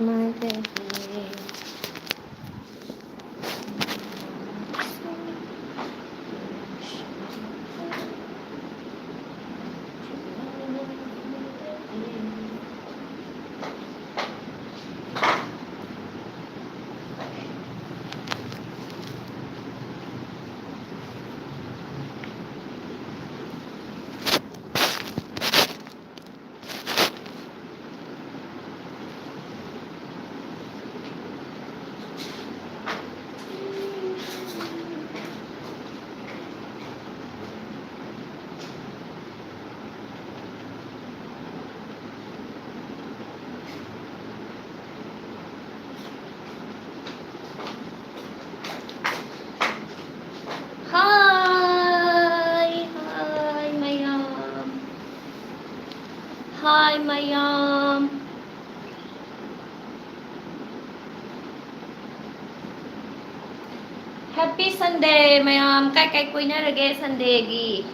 My baby. Hi, Mayam. Happy Sunday, Mayam. Kai kuinarage Sunday gi.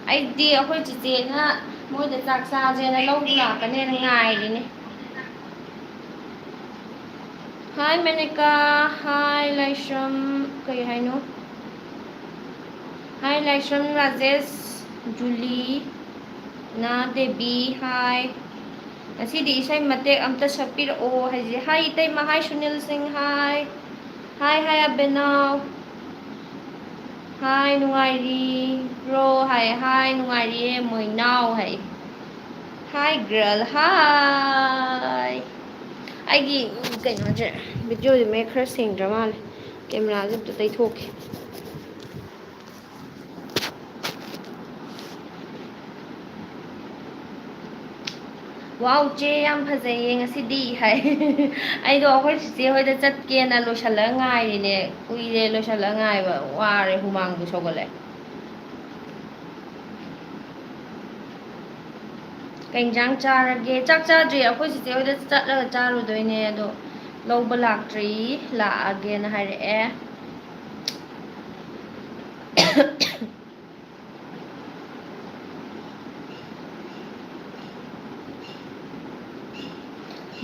Aidi akhoi chiche na moi da chak sa je na lau la ka ne ngai ri ne. Hi Manika. Hi Laisham. Kai hai no. Hi Laisham Rajesh. Julie. Na Devi. Hi. Asidi isay matek amta sapir o haji. Hi itay ma. Hi Sunil Singh. Hi. Hi Abhinav. Hi Nungairi. Bro. Hi Nungairi. Moi now. Hi girl. Hi. Aigi kaino je video de me khar sing dramal camera je to tai thok. Wow che yam phajai ngasidi hai. Ai do akhoi che hoi da chat ke na lo shala ngai ri ne uire lo shala ngai ba ware humang bu sogale. Kainjang charage chak chadri akhoi che hoi da chat la charu doine ado lawba laktri la again haire e.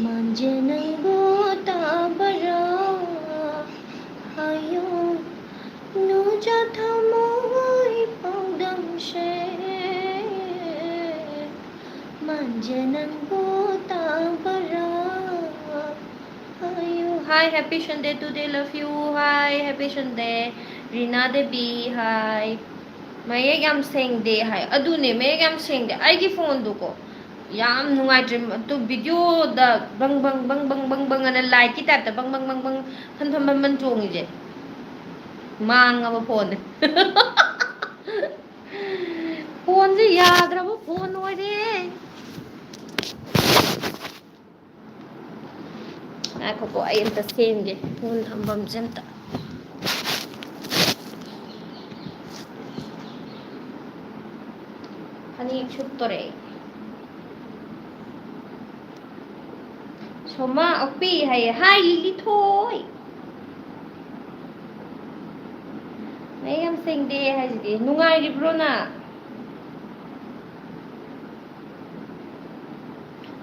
Manje nango tabara hayo no jatha moi paudam she manje nango tabara hayo. Hi, happy Sunday today, love you. Hi, happy Sunday. Rina Devi. Hi. Mayek yam sing de hai adune mayek yam sing de ai gi phone du ko yam nungai dream to video da bang ana like ki tap ta bang han chong je mang aba phone phone je yadra ba phone oi de ai ko ai enta same ge phone thambam jenta hani chutore Soma opi hai hi Lily thôi. Mấy em sinh đi hay gì nungai di bro na.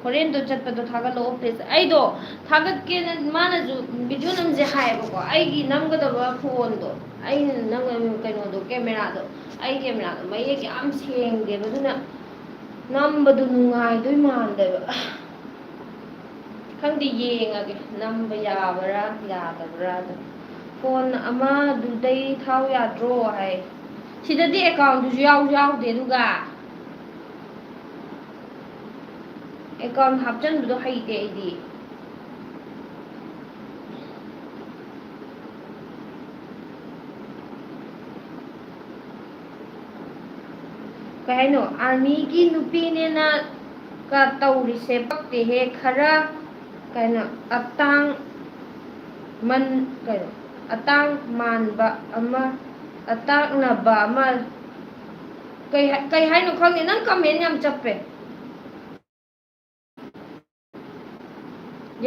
Korean do chat pa do thaga lo please. Ai do thaga ke mana ju video nam je hai ba ko. Ai gi nam ga da ba phone do. Ai nam kai no do camera do. Ai camera do mai ge am seng de ba du na. Nam ba du nungai doi man de ba. Khang di yengage namba yabara yadabra phone ama dudai thau ya draw hai sidadi account du yaw de duga account hapchan du hai de di kaino army ki nupi ne na ka tauri se pakte he khara kaino atang man kaino atang manba ama atang na ba ama kai hai no khang ni nang comment yam chappe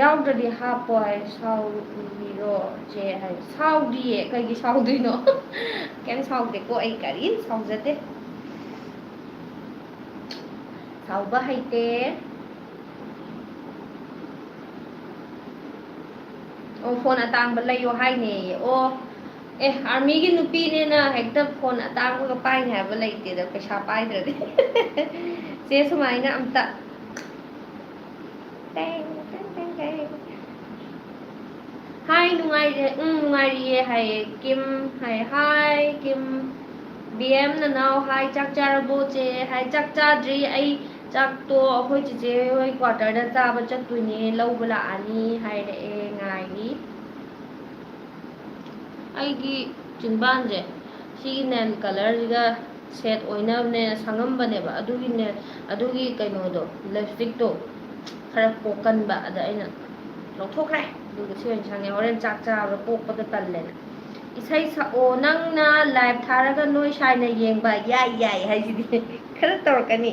yaw di hapo hai sau ro che hai sau di kai gi sau di no ken sau de ko ai karin sau jate sau ba hai te ꯑꯣ phone ꯑꯇꯥꯡꯕ ꯂꯩꯌꯣ ꯍꯥꯏꯅꯦꯌꯦ ꯑꯣ ꯑꯦ ꯑꯥꯔꯃꯤꯒꯤ ꯅꯨꯄꯤꯅꯦꯅ ꯍꯦꯛꯇ phone ꯑꯇꯥꯡꯕꯒ ꯄꯥꯏꯅꯤ ꯍꯥꯏꯕ ꯂꯩꯇꯦꯗ ꯄꯩꯁꯥ ꯄꯥꯏꯗ꯭ꯔꯗꯤ ꯆꯦ ꯁꯨꯃꯥꯏꯅ ꯑꯝꯇ ꯍꯥꯏ ꯅꯨꯡꯉꯥꯏꯔꯦ ꯅꯨꯡꯉꯥꯏꯔꯤꯌꯦ ꯍꯥꯏꯌꯦ ꯀꯤꯝ ꯍꯥꯏ ꯍꯥꯏ ꯀꯤꯝ ꯕꯤ ꯑꯦꯝ ꯅꯅꯥꯎ ꯍꯥꯏ ꯆꯥꯛ ꯆꯥꯔꯕꯣ ꯆꯦ ꯍꯥꯏ ꯆꯥꯛ ꯆꯥꯗ꯭ꯔꯤ ꯑꯩ ꯆꯥꯛꯇꯣ ꯑꯩꯈꯣꯏ ꯆꯤꯆꯦ ꯍꯣꯏ ꯀ꯭ꯋꯥꯇꯔꯗ ꯆꯥꯕ ꯆꯠꯇꯣꯏꯅꯦ ꯂꯧꯕ ꯂꯥꯛꯑꯅꯤ ꯍꯥꯏꯔꯛꯑꯦ ꯉꯥꯏꯔꯤ ꯑꯩꯒꯤ ꯆꯤꯟꯕꯥꯟꯁꯦ ꯁꯤꯒꯤ ꯅꯦꯜ ꯀꯂꯔꯁꯤꯒ ꯁꯦꯠ ꯑꯣꯏꯅꯕꯅꯦꯅ ꯁꯪꯉꯝꯕꯅꯦꯕ ꯑꯗꯨꯒꯤ ꯀꯩꯅꯣꯗꯣ ꯂꯤꯞꯁꯇꯤꯛꯇꯣ ꯈꯔ ꯄꯣꯛꯀꯟꯕ ꯑꯗ ꯑꯩꯅ ꯂꯧꯊꯣꯛꯈ꯭ꯔꯦ ꯑꯗꯨꯒ ꯁꯤ ꯑꯣꯏꯅ ꯁꯪꯉꯦ ꯍꯣꯔꯦꯟ ꯆꯥꯛ ꯆꯥꯕꯗ ꯄꯣꯛꯄꯗ ꯇꯜꯂꯦꯅ ꯏꯁꯩ ꯁꯛꯑꯣ ꯅꯪꯅ ꯂꯥꯏꯚ ꯊꯥꯔꯒ ꯅꯣꯏ ꯁꯥꯏꯅ ꯌꯦꯡꯕ ꯌꯥꯏ ꯌꯥꯏ ꯍꯥꯏꯁꯤꯗꯤ ꯈꯔ ꯇꯧꯔꯛꯀꯅꯤ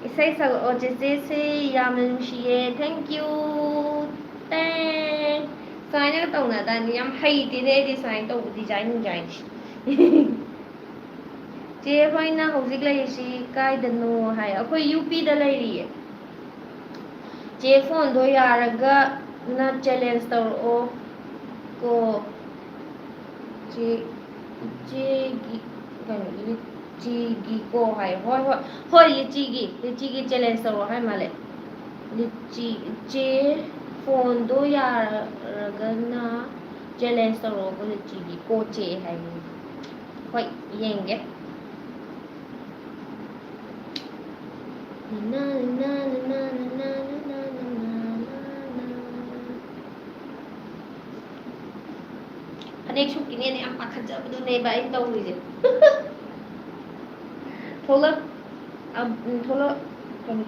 ꯏꯁꯩ ꯁꯛꯂꯛꯑꯣ ꯆꯦꯆꯦꯁꯤ ꯌꯥꯝꯅ ꯅꯨꯡꯁꯤꯌꯦ ꯊꯦꯡꯀ꯭ꯌꯨ ꯇꯦꯡ ꯁꯨꯃꯥꯏꯅꯒ ꯇꯧꯅꯗꯥꯅꯤ ꯌꯥꯝ ꯍꯩꯇꯦꯅꯦ ꯑꯩꯗꯤ ꯁꯨꯃꯥꯏꯅ ꯇꯧꯕ ꯗꯤꯖꯥꯏꯟꯁꯦ ꯆꯦ ꯍꯣꯏꯅ ꯍꯧꯖꯤꯛ ꯂꯩꯔꯤꯁꯤ ꯀꯥꯏꯗꯅꯣ ꯍꯥꯏ ꯑꯩꯈꯣꯏ ꯌꯨ ꯄꯤꯗ ꯂꯩꯔꯤꯌꯦ ꯆꯦ ꯐꯣꯟꯗꯣ ꯌꯥꯔꯒ ꯅ ꯆꯦꯂꯦꯟꯖ ꯇꯧꯔꯛꯑꯣ ꯀꯣ ꯆꯦꯒꯤ ꯀꯩꯅꯣ ꯆꯤꯒꯤꯀꯣ ꯍꯥꯏ ꯍꯣꯏ ꯍꯣꯏ ꯍꯣꯏ ꯂꯤꯆꯤꯒꯤ ꯆꯦꯂꯦꯟꯖ ꯇꯧꯔꯛꯑꯣ ꯍꯥꯏ ꯃꯥꯜꯂꯦ ꯂꯤꯆꯤ ꯆꯦ ꯐꯣꯟꯗꯣ ꯌꯥꯔꯒꯅ ꯆꯦꯂꯦꯟꯖ ꯇꯧꯔꯛꯑꯣ ꯂꯤꯆꯤꯒꯤ ꯀꯣ ꯆꯦ ꯍꯥꯏꯕꯅꯤ ꯍꯣꯏ ꯌꯦꯡꯒꯦ ꯐꯅꯦꯛ ꯁꯨꯠꯀꯤꯅꯦꯅ ꯌꯥꯝ ꯄꯥꯈꯠꯆꯕꯗꯨꯅꯦꯕ ꯑꯩꯅ ꯇꯧꯔꯤꯁꯦ ꯊꯣꯛꯂꯛ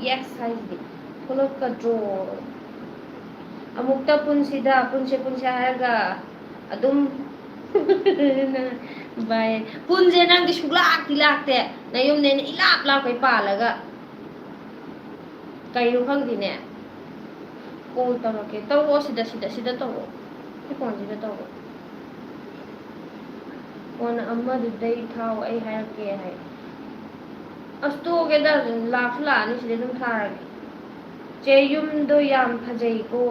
ꯌꯦꯁ ꯍꯥꯏꯁꯤꯗꯤ ꯊꯣꯛꯂꯛꯀꯗ꯭ꯔꯣ ꯑꯃꯨꯛꯇ ꯄꯨꯟꯁꯦ ꯍꯥꯏꯔꯒ ꯑꯗꯨꯝ ꯚꯥꯏ ꯄꯨꯟꯁꯦ ꯅꯪꯗꯤ ꯁꯨꯡꯂꯥꯛꯇꯤ ꯂꯥꯛꯇꯦ ꯅꯌꯨꯝꯅꯦꯅ ꯏꯂꯥꯞ ꯂꯥꯞꯈꯩ ꯄꯥꯜꯂꯒ ꯀꯩꯅꯣ ꯈꯪꯗꯦꯅꯦ ꯀꯣꯜ ꯇꯧꯔꯛꯀꯦ ꯇꯧꯔꯛꯑꯣ ꯁꯤꯗ ꯇꯧꯔꯛꯑꯣ ꯁꯤ ꯐꯣꯟꯁꯤꯗ ꯇꯧꯔꯛꯑꯣ ꯐꯣꯟ ꯑꯃꯗꯨꯗꯩ ꯊꯥꯎ ꯑꯩ ꯍꯥꯏꯔꯛꯀꯦ ꯍꯥꯏ ꯑꯁ ꯇꯣꯛꯑꯒꯦꯗ ꯂꯥꯛꯁꯨ ꯂꯥꯛꯑꯅꯤ ꯁꯤꯗꯩ ꯑꯗꯨꯝ ꯊꯥꯔꯒꯦ ꯆꯦ ꯌꯨꯝꯗꯣ ꯌꯥꯝ ꯐꯖꯩꯀꯣ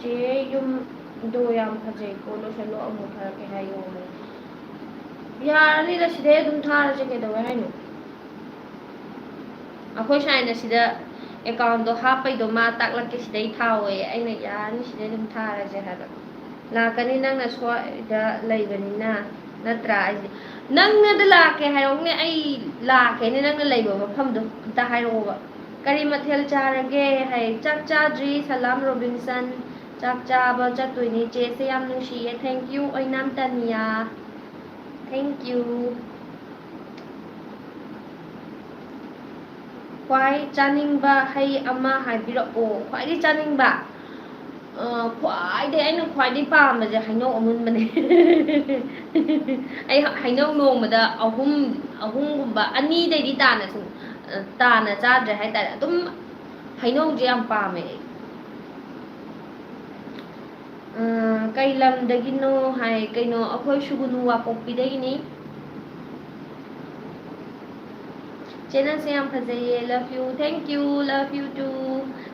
ꯆꯦ ꯌꯨꯝꯗꯣ ꯌꯥꯝ ꯐꯖꯩꯀꯣ ꯂꯣꯏꯁꯤꯜꯂꯣ ꯑꯃꯨꯛ ꯊꯥꯔꯛꯀꯦ ꯍꯥꯏꯌꯣ ꯌꯥꯔꯅꯤꯗ ꯁꯤꯗꯩ ꯑꯗꯨꯝ ꯊꯥꯔꯁꯦ ꯀꯩꯗꯧꯋꯦ ꯍꯥꯏꯅꯣ ꯑꯩꯈꯣꯏ ꯁꯥꯏꯅ ꯁꯤꯗ ꯑꯦꯀꯥꯎꯟꯗꯣ ꯍꯥꯞꯄꯩꯗꯣ ꯃꯥ ꯇꯥꯛꯂꯛꯀꯦ ꯁꯤꯗꯩ ꯊꯥꯎꯋꯦ ꯑꯩꯅ ꯌꯥꯔꯅꯤ ꯁꯤꯗꯩ ꯑꯗꯨꯝ ꯊꯥꯔꯁꯦ ꯍꯥꯏꯕ ꯂꯥꯛꯀꯅꯤ ꯅꯪꯅ ꯁ꯭ꯋꯥꯏꯗ ꯂꯩꯕꯅꯤꯅ ꯅꯠꯇ꯭ꯔꯥ ꯑꯩꯁꯦ ꯅꯪꯅꯗ ꯂꯥꯛꯀꯦ ꯍꯥꯏꯔꯛꯅꯦ ꯑꯩ ꯂꯥꯛꯀꯦꯅꯦ ꯅꯪꯅ ꯂꯩꯕ ꯃꯐꯝꯗꯣ ꯑꯝꯇ ꯍꯥꯏꯔꯛꯑꯣꯕ ꯀꯔꯤ ꯃꯊꯦꯜ ꯆꯥꯔꯒꯦ ꯍꯥꯏ ꯆꯥꯛ ꯆꯥꯗ꯭ꯔꯤ ꯁꯂꯥꯝ ꯔꯣꯕꯤꯟꯁꯟ ꯆꯥꯛ ꯆꯥꯕ ꯆꯠꯇꯣꯏꯅꯤ ꯆꯦꯁꯦ ꯌꯥꯝ ꯅꯨꯡꯁꯤꯌꯦ ꯊꯦꯡꯀ꯭ꯌꯨ ꯑꯣꯏꯅꯥꯝ ꯇꯅꯤꯌꯥ ꯊꯦꯡꯀ꯭ꯌꯨ ꯈ꯭ꯋꯥꯏ ꯆꯥꯅꯤꯡꯕ ꯍꯩ ꯑꯃ ꯍꯥꯏꯕꯤꯔꯛꯑꯣ ꯈ꯭ꯋꯥꯏꯗꯒꯤ ꯆꯥꯅꯤꯡꯕ ꯑꯩꯅ ꯈ꯭ꯋꯥꯏꯗꯒꯤ ꯄꯥꯝꯕꯁꯦ ꯍꯩꯅꯧ ꯑꯃꯨꯟꯕꯅꯦ ꯑꯩ ꯍꯩꯅꯧ ꯅꯣꯡꯃꯗ ꯑꯍꯨꯝꯒꯨꯝꯕ ꯑꯅꯤꯗꯩꯗꯤ ꯇꯥꯅ ꯆꯥꯗ꯭ꯔꯦ ꯍꯥꯏꯇꯥꯔꯦ ꯑꯗꯨꯝ ꯍꯩꯅꯧꯁꯦ ꯌꯥꯝ ꯄꯥꯝꯃꯦ ꯀꯩ ꯂꯝꯗꯒꯤꯅꯣ ꯍꯥꯏ ꯀꯩꯅꯣ ꯑꯩꯈꯣꯏ ꯁꯨꯒꯨꯅꯨ ꯋꯥꯀꯣꯛꯄꯤꯗꯒꯤꯅꯤ ꯆꯦ ꯅꯪꯁꯦ ꯌꯥꯝ ꯐꯖꯩꯌꯦ love U thank you love U two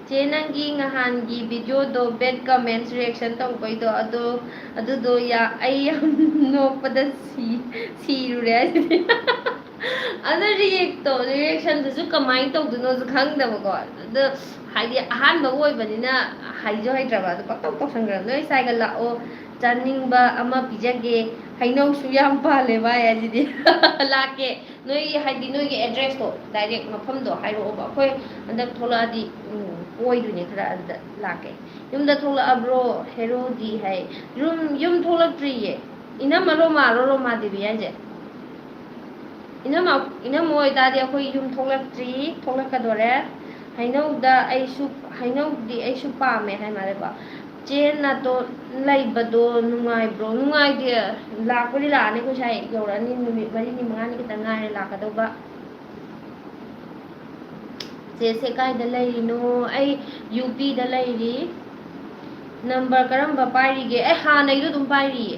ꯆꯦ ꯅꯪꯒꯤ ꯅꯍꯥꯟꯒꯤ ꯚꯤꯗꯤꯑꯣꯗꯣ ꯕꯦꯗ ꯀꯃꯦꯟꯁ ꯔꯤꯌꯦꯛꯁꯟ ꯇꯧꯕꯩꯗꯣ ꯑꯗꯨꯗꯣ ꯑꯩ ꯌꯥꯝ ꯅꯣꯛꯄꯗ ꯁꯤꯔꯨꯔꯦ ꯍꯥꯏꯁꯤꯗꯤ ꯑꯗꯨ ꯔꯤꯌꯦꯛꯁꯟꯗꯨꯁꯨ ꯀꯃꯥꯏꯅ ꯇꯧꯗꯣꯏꯅꯣꯁꯨ ꯈꯪꯗꯕꯀꯣ ꯑꯗꯣ ꯍꯥꯏꯗꯤ ꯑꯍꯥꯟꯕ ꯑꯣꯏꯕꯅꯤꯅ ꯍꯩꯇ꯭ꯔꯕ ꯑꯗꯨ ꯄꯛꯇꯧ ꯇꯧꯁꯟꯈ꯭ꯔꯕ ꯅꯣꯏ ꯁꯥꯏꯒ ꯂꯥꯛꯑꯣ ꯆꯥꯅꯤꯡꯕ ꯑꯃ ꯄꯤꯖꯒꯦ ꯍꯩꯅꯧꯁꯨ ꯌꯥꯝ ꯄꯥꯜꯂꯦ ꯚꯥꯏ ꯍꯥꯏꯁꯤꯗꯤ ꯂꯥꯛꯀꯦ ꯅꯣꯏꯒꯤ ꯍꯥꯏꯗꯤ ꯅꯣꯏꯒꯤ ꯑꯦꯗ꯭ꯔꯦꯁꯇꯣ ꯗꯥꯏꯔꯦꯛ ꯃꯐꯝꯗꯣ ꯍꯥꯏꯔꯛꯑꯣꯕ ꯑꯩꯈꯣꯏ ꯍꯟꯗꯛ ꯊꯣꯛꯂꯛꯑꯗꯤ ꯀꯣꯏꯗꯣꯏꯅꯦ ꯈꯔ ꯑꯗꯨꯗ ꯂꯥꯛꯀꯦ ꯌꯨꯝꯗ ꯊꯣꯛꯂꯛꯑꯕ꯭ꯔꯣ ꯍꯦꯔꯣꯗꯤ ꯍꯥꯏ ꯌꯨꯝ ꯊꯣꯛꯂꯛꯇ꯭ꯔꯤꯌꯦ ꯏꯅꯝꯃ ꯔꯣꯃꯥ ꯗꯦꯕꯤ ꯍꯥꯏꯁꯦ ꯏꯅꯝꯃ ꯑꯣꯏꯇꯥꯔꯗꯤ ꯑꯩꯈꯣꯏ ꯌꯨꯝ ꯊꯣꯛꯂꯛꯀꯗꯣꯔꯦ ꯍꯩꯅꯧꯗꯤ ꯑꯩꯁꯨ ꯄꯥꯝꯃꯦ ꯍꯥꯏ ꯃꯥꯜꯂꯦꯀꯣ ꯆꯦ ꯅꯥꯇꯣꯟ ꯂꯩꯕꯗꯣ ꯅꯨꯡꯉꯥꯏꯕ꯭ꯔꯣ ꯅꯨꯡꯉꯥꯏꯇꯦ ꯂꯥꯛꯄꯨꯗꯤ ꯂꯥꯛꯑꯅꯤ ꯑꯩꯈꯣꯏ ꯁꯥꯏ ꯌꯧꯔꯛꯑꯅꯤ ꯅꯨꯃꯤꯠ 4-5 ꯈꯤꯇꯪ ꯉꯥꯏꯔꯦ ꯂꯥꯛꯀꯗꯧꯕ ꯆꯦꯁꯦ ꯀꯥꯏꯗ ꯂꯩꯔꯤꯅꯣ ꯑꯩ ꯌꯨ ꯄꯤꯗ ꯂꯩꯔꯤ ꯅꯝꯕꯔ ꯀꯔꯝꯕ ꯄꯥꯏꯔꯤꯒꯦ ꯍꯥꯟꯅꯩꯗꯣ ꯑꯗꯨꯝ ꯄꯥꯏꯔꯤꯌꯦ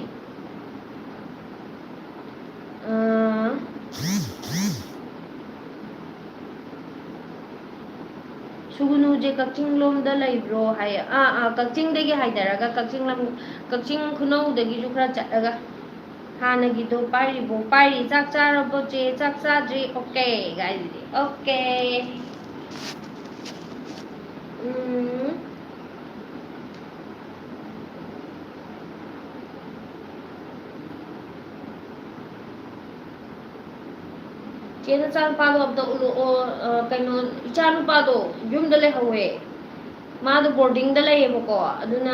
ꯁꯨꯒꯨꯅꯨꯁꯦ ꯀꯛꯆꯤꯡ ꯂꯣꯝꯗ ꯂꯩꯕ꯭ꯔꯣ ꯍꯥꯏ ꯀꯛꯆꯤꯡꯗꯒꯤ ꯍꯥꯏꯊꯔꯒ ꯀꯛꯆꯤꯡ ꯈꯨꯅꯧꯗꯒꯤꯁꯨ ꯈꯔ ꯆꯠꯂꯒ ꯍꯥꯟꯅꯒꯤꯗꯣ ꯄꯥꯏꯔꯤꯕꯣ ꯄꯥꯏꯔꯤ ꯆꯥꯛ ꯆꯥꯔꯕꯣ ꯆꯦ ꯆꯥꯛ ꯆꯥꯗ꯭ꯔꯤ ꯑꯣꯀꯦ ꯒꯥꯏꯗꯨꯗꯤ ꯑꯣꯀꯦ ꯆꯦ ꯅꯆꯥꯅꯨꯄꯥꯗꯣ ꯑꯝꯇ ꯎꯠꯂꯛꯑꯣ ꯀꯩꯅꯣ ꯏꯆꯥꯅꯨꯄꯥꯗꯣ ꯌꯨꯝꯗ ꯂꯩꯍꯧꯋꯦ ꯃꯥꯗꯣ ꯕꯣꯔꯗꯤꯡꯗ ꯂꯩꯌꯦꯕꯀꯣ ꯑꯗꯨꯅ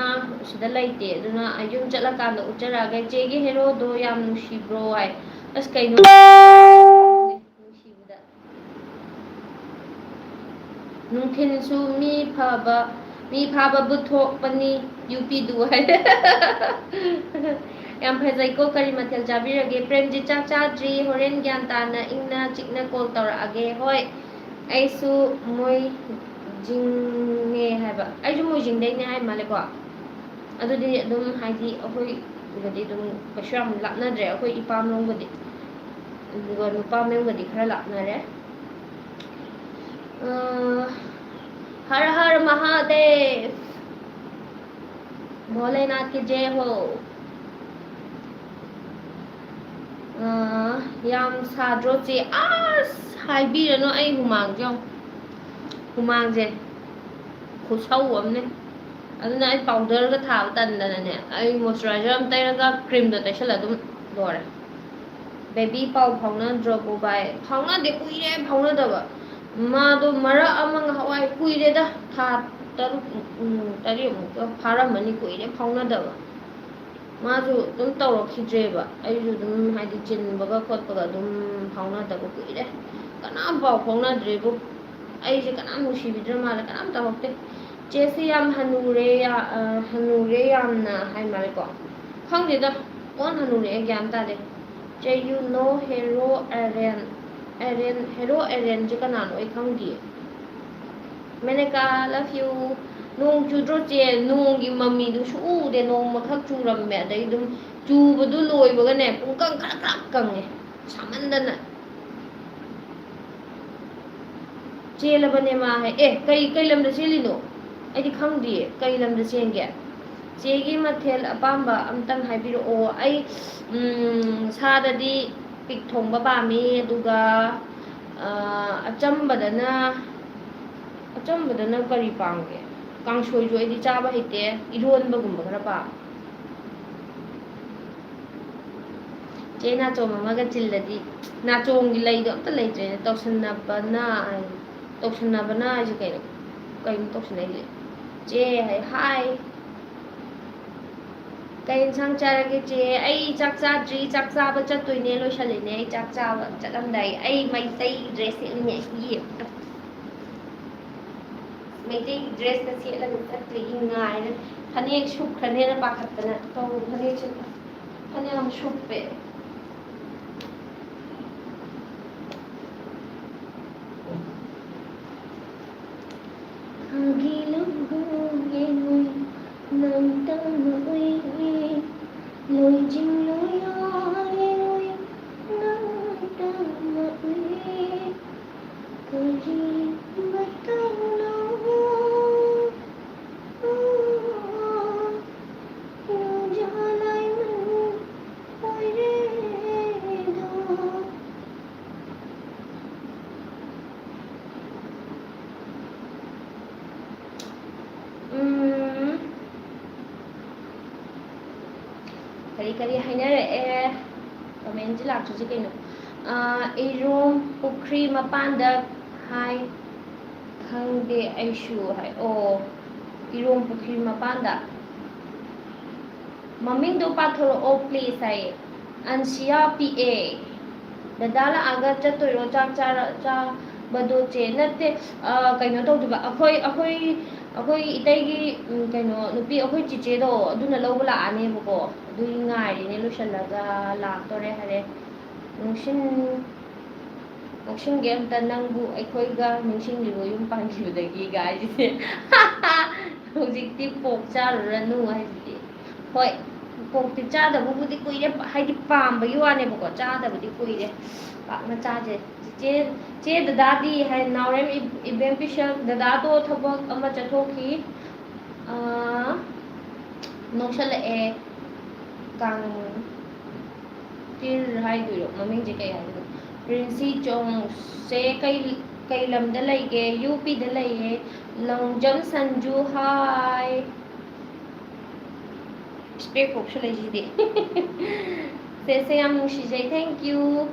ꯁꯤꯗ ꯂꯩꯇꯦ ꯑꯗꯨꯅ ꯌꯨꯝ ꯆꯠꯂꯀꯥꯟꯗ ꯎꯠꯆꯔꯛꯑꯒꯦ ꯆꯦꯒꯤ ꯍꯦꯔꯣꯗꯣ ꯌꯥꯝ ꯅꯨꯡꯁꯤꯕ꯭ꯔꯣ ꯍꯥꯏ ꯑꯁ ꯀꯩꯅꯣ ꯅꯨꯡꯁꯤꯕꯗ ꯅꯨꯡꯊꯤꯜꯁꯨ ꯃꯤ ꯐꯥꯕ ꯕꯨꯠꯊꯣꯛꯄꯅꯤ ꯌꯨꯄꯤꯗꯨ ꯍꯥꯏ ꯌꯥꯝ ꯐꯖꯩꯀꯣ ꯀꯔꯤ ꯃꯊꯦꯜ ꯆꯥꯕꯤꯔꯒꯦ ꯄ꯭ꯔꯦꯝꯖꯤꯠ ꯆꯥꯛ ꯆꯥꯗ꯭ꯔꯤ ꯍꯣꯔꯦꯟ ꯒ꯭ꯌꯥꯟ ꯇꯥꯅ ꯏꯪꯅ ꯆꯤꯛꯅ ꯀꯣꯜ ꯇꯧꯔꯛꯑꯒꯦ ꯍꯣꯏ ꯑꯩꯁꯨ ꯃꯣꯏꯖꯤꯡꯅꯦ ꯍꯥꯏꯕ ꯑꯩꯁꯨ ꯃꯣꯏꯖꯤꯡꯗꯩꯅꯦ ꯍꯥꯏ ꯃꯥꯜꯂꯦꯀꯣ ꯑꯗꯨꯗꯤ ꯑꯗꯨꯝ ꯍꯥꯏꯗꯤ ꯑꯩꯈꯣꯏꯒꯗꯤ ꯑꯗꯨꯝ ꯀꯩꯁꯨ ꯌꯥꯝ ꯂꯥꯞꯅꯗ꯭ꯔꯦ ꯑꯩꯈꯣꯏ ꯏꯄꯥꯝꯂꯣꯝꯒꯗꯤ ꯑꯗꯨꯒ ꯅꯨꯄꯥ ꯃꯌꯨꯝꯒꯗꯤ ꯈꯔ ꯂꯥꯞꯅꯔꯦ हर हर महादेव भोलेनाथ की जय हो ꯌꯥꯝ ꯁꯥꯗ꯭ꯔꯣ ꯆꯦ ꯑꯁ ꯍꯥꯏꯕꯤꯔꯅꯨ ꯑꯩ ꯍꯨꯃꯥꯡꯁꯦ ꯌꯦꯡꯉꯨ ꯍꯨꯃꯥꯡꯁꯦ ꯈꯨꯁꯧ ꯑꯃꯅꯦ ꯑꯗꯨꯅ ꯑꯩ ꯄꯥꯎꯗꯔꯒ ꯊꯥꯕ ꯇꯟꯗꯅꯅꯦ ꯑꯩ ꯃꯣꯏꯆꯔꯥꯏꯖꯔ ꯑꯃ ꯇꯩꯔꯒ ꯀ꯭ꯔꯤꯝꯗꯣ ꯇꯩꯁꯜꯂ ꯑꯗꯨꯝ ꯂꯣꯏꯔꯦ ꯕꯦꯕꯤ ꯄꯥꯎ ꯐꯥꯎꯅꯗ꯭ꯔꯕꯣ ꯚꯥꯏ ꯐꯥꯎꯅꯗꯦ ꯀꯨꯏꯔꯦ ꯐꯥꯎꯅꯗꯕ ꯃꯥꯗꯣ ꯃꯔꯛ ꯑꯃ ꯉꯍꯥꯟꯋꯥꯏ ꯀꯨꯏꯔꯦꯗ ꯊꯥ ꯇꯔꯦꯠꯃꯨꯛꯀ ꯐꯥꯔꯝꯃꯅꯤ ꯀꯨꯏꯔꯦ ꯐꯥꯎꯅꯗꯕ ꯃꯥꯁꯨ ꯑꯗꯨꯝ ꯇꯧꯔꯛꯈꯤꯗ꯭ꯔꯦꯕ ꯑꯩꯁꯨ ꯑꯗꯨꯝ ꯍꯥꯏꯗꯤ ꯆꯤꯟꯕꯒ ꯈꯣꯠꯄꯒ ꯑꯗꯨꯝ ꯐꯥꯎꯅꯗꯕ ꯀꯨꯏꯔꯦ ꯀꯅꯥꯝ ꯄꯥꯎ ꯐꯥꯎꯅꯗ꯭ꯔꯦꯕꯨ ꯑꯩꯁꯦ ꯀꯅꯥꯝ ꯅꯨꯡꯁꯤꯕꯤꯗ꯭ꯔ ꯃꯥꯜꯂꯦ ꯀꯅꯥꯝ ꯇꯧꯔꯛꯇꯦ ꯆꯦꯁꯤ ꯌꯥꯝ ꯍꯅꯨꯔꯦ ꯌꯥꯝꯅ ꯍꯥꯏ ꯃꯥꯜꯂꯦꯀꯣ ꯈꯪꯗꯦꯗ ꯑꯣꯟ ꯍꯅꯨꯔꯦ ꯒ꯭ꯌꯥꯟ ꯇꯥꯗꯦ ꯆꯦ ꯌꯨ ꯅꯣ ꯍꯦꯔꯣ ꯍꯦꯔꯣ ꯑꯦꯔꯦꯟꯁꯦ ꯀꯅꯥꯅꯣ ꯑꯩ ꯈꯪꯗꯤꯌꯦ ꯃꯦꯅꯦꯀꯥ ꯂꯚ ꯌꯨ ꯅꯣꯡ ꯆꯨꯗ꯭ꯔꯣ ꯆꯦ ꯅꯣꯡꯒꯤ ꯃꯃꯤꯗꯨ ꯁꯨꯛꯎ ꯎꯗꯦ ꯅꯣꯡꯃꯈꯛ ꯆꯨꯔꯝꯃꯦ ꯑꯗꯩ ꯑꯗꯨꯝ ꯆꯨꯕꯗꯨ ꯂꯣꯏꯕꯒꯅꯦ ꯄꯨꯡꯀꯪ ꯈꯔ ꯀꯪꯉꯦ ꯁꯥꯃꯟꯗꯅ ꯆꯦꯜꯂꯕꯅꯦ ꯃꯥ ꯍꯥꯏ ꯀꯩ ꯂꯝꯗ ꯆꯦꯜꯂꯤꯅꯣ ꯑꯩꯗꯤ ꯈꯪꯗꯤꯌꯦ ꯀꯩ ꯂꯝꯗ ꯆꯦꯟꯒꯦ ꯆꯦꯒꯤ ꯃꯊꯦꯜ ꯑꯄꯥꯝꯕ ꯑꯝꯇꯪ ꯍꯥꯏꯕꯤꯔꯛꯑꯣ ꯑꯩ ꯁꯥꯗꯗꯤ ꯄꯤꯛ ꯊꯣꯡꯕ ꯄꯥꯝꯃꯤ ꯑꯗꯨꯒ ꯑꯆꯝꯕꯗꯅ ꯀꯔꯤ ꯄꯥꯝꯒꯦ ꯀꯥꯡꯁꯣꯏꯁꯨ ꯑꯩꯗꯤ ꯆꯥꯕ ꯍꯩꯇꯦ ꯏꯔꯣꯟꯕꯒꯨꯝꯕ ꯈꯔ ꯄꯥꯝꯃꯦ ꯆꯦ ꯅꯥꯆꯣꯝ ꯑꯃꯒ ꯆꯤꯜꯂꯗꯤ ꯅꯥꯆꯣꯝꯒꯤ ꯂꯩꯗꯣ ꯑꯝꯇ ꯂꯩꯇ꯭ꯔꯦꯅꯦ ꯇꯧꯁꯟꯅꯕꯅ ꯍꯥꯏꯁꯦ ꯀꯩꯅꯣ ꯇꯧꯁꯟꯅꯩꯁꯦ ꯆꯦ ꯍꯥꯏ ꯀꯩ ꯌꯦꯟꯁꯥꯡ ꯆꯥꯔꯒꯦ ꯆꯦ ꯑꯩ ꯆꯥꯛ ꯆꯥꯗ꯭ꯔꯤ ꯆꯥꯛ ꯆꯥꯕ ꯆꯠꯇꯣꯏꯅꯦ ꯂꯣꯏꯁꯜꯂꯤꯅꯦ ꯑꯩ ꯆꯥꯛ ꯆꯥꯕ ꯆꯠꯂꯝꯗꯥꯏ ꯑꯩ ꯃꯩꯇꯩ ꯗ꯭ꯔꯦꯁ ꯁꯦꯠꯂꯤꯅꯦ ꯃꯩꯇꯩ ꯗ꯭ꯔꯦꯁꯀ ꯁꯦꯠꯂꯒ ꯆꯠꯇꯣꯏꯒꯤ ꯉꯥꯏꯔꯦ ꯐꯅꯦꯛ ꯁꯨꯞꯈ꯭ꯔꯅꯦꯅ ꯄꯥꯈꯠꯇꯅ ꯐꯅꯦꯛꯁꯦ ꯐꯅꯦꯛ ꯑꯃ ꯁꯨꯞꯄꯦ ꯀꯔꯤ ꯍꯥꯏꯅꯔꯛꯑꯦ ꯀꯃꯦꯟꯁꯦ ꯂꯥꯛꯇ꯭ꯔꯤꯁꯦ ꯀꯩꯅꯣ ꯏꯔꯣꯝ ꯄꯨꯈ꯭ꯔꯤ ꯃꯄꯥꯟꯗ ꯍꯥꯏ ꯈꯪꯗꯦ ꯑꯩꯁꯨ ꯍꯥꯏ ꯏꯔꯣꯝ ꯄꯨꯈ꯭ꯔꯤ ꯃꯄꯥꯟꯗ ꯃꯃꯤꯡꯗꯣ ꯄꯥꯊꯣꯔꯛꯑꯣ ꯄ꯭ꯂꯤꯖ ꯍꯥꯏꯌꯦ ꯑꯟꯁꯤꯌꯥ ꯄꯤ ꯑꯦ ꯗꯗꯥ ꯂꯥꯛꯑꯒ ꯆꯠꯇꯣꯏꯔꯣ ꯆꯥꯛ ꯆꯥꯕꯗꯣ ꯆꯦ ꯅꯠꯇꯦ ꯀꯩꯅꯣ ꯇꯧꯗꯣꯏꯕ ꯑꯩꯈꯣꯏ ꯏꯇꯩꯒꯤ ꯀꯩꯅꯣ ꯅꯨꯄꯤ ꯑꯩꯈꯣই ꯆꯤꯆꯦꯗꯣ ꯑꯗꯨꯅ ꯂꯧꯕ ꯂꯥꯛꯑꯅꯦꯕꯀꯣ ꯑꯗꯨꯒꯤ ꯉꯥꯏꯔꯤꯅꯦ ꯂꯣꯏꯁꯤꯜꯂꯒ ꯂꯥꯛꯇꯣꯔꯦ ꯍꯥꯏꯔꯦ ꯅꯤꯡꯁꯤꯡꯒꯦ ꯑꯝꯇ ꯅꯪꯕꯨ ꯑꯩꯈꯣꯏꯒ ꯅꯤꯡꯁꯤꯡꯂꯤꯕ ꯌꯨꯝ ꯄꯥꯟꯈꯤꯕꯗꯒꯤ ꯒꯥꯏꯁꯦ ꯍꯧꯖꯤꯛꯇꯤ ꯄꯣꯛ ꯆꯥꯔꯨꯔꯅꯨ ꯍꯥꯏꯁꯤꯗꯤ ꯍꯣꯏ ꯄꯣꯛꯇꯤ ꯆꯥꯗꯕꯕꯨꯗꯤ ꯀꯨꯏꯔꯦ ꯍꯥꯏꯗꯤ ꯄꯥꯝꯕꯒꯤ ꯋꯥꯅꯦꯕꯀꯣ ꯆꯥꯗꯕꯗꯤ ꯀꯨꯏꯔꯦ ꯄꯥꯛꯅ ꯆꯥꯖꯦ ꯆꯦ ꯗꯗꯥꯗꯤ ꯍꯥꯏ ꯅꯥꯎꯔꯦꯝ ꯏꯕꯦꯝꯄꯤꯁꯛ ꯗꯗꯥꯗꯣ ꯊꯕꯛ ꯑꯃ ꯆꯠꯊꯣꯛꯈꯤ ꯅꯣꯛꯁꯜꯂꯛꯑꯦ ꯀꯥꯡ ꯇꯤꯔ ꯍꯥꯏꯗꯣꯏꯔꯣ ꯃꯃꯤꯡꯁꯦ ꯀꯩ ꯍꯥꯏꯗꯣꯏꯅꯣ ꯄ꯭ꯔꯤꯟꯁꯤ ꯆꯣꯡꯁꯦ ꯀꯩ ꯂꯝꯗ ꯂꯩꯒꯦ ꯌꯨ ꯄꯤꯗ ꯂꯩꯌꯦ ꯂꯣꯡꯖꯝ ꯁꯟꯖꯨ ꯍꯥꯏ ꯏꯁꯄꯦꯛ ꯀꯧꯁꯨ ꯂꯩꯁꯤꯗꯤ ꯆꯦꯁꯦ ꯌꯥꯝ ꯅꯨꯡꯁꯤꯖꯩ ꯊꯦꯡꯀ꯭ꯌꯨ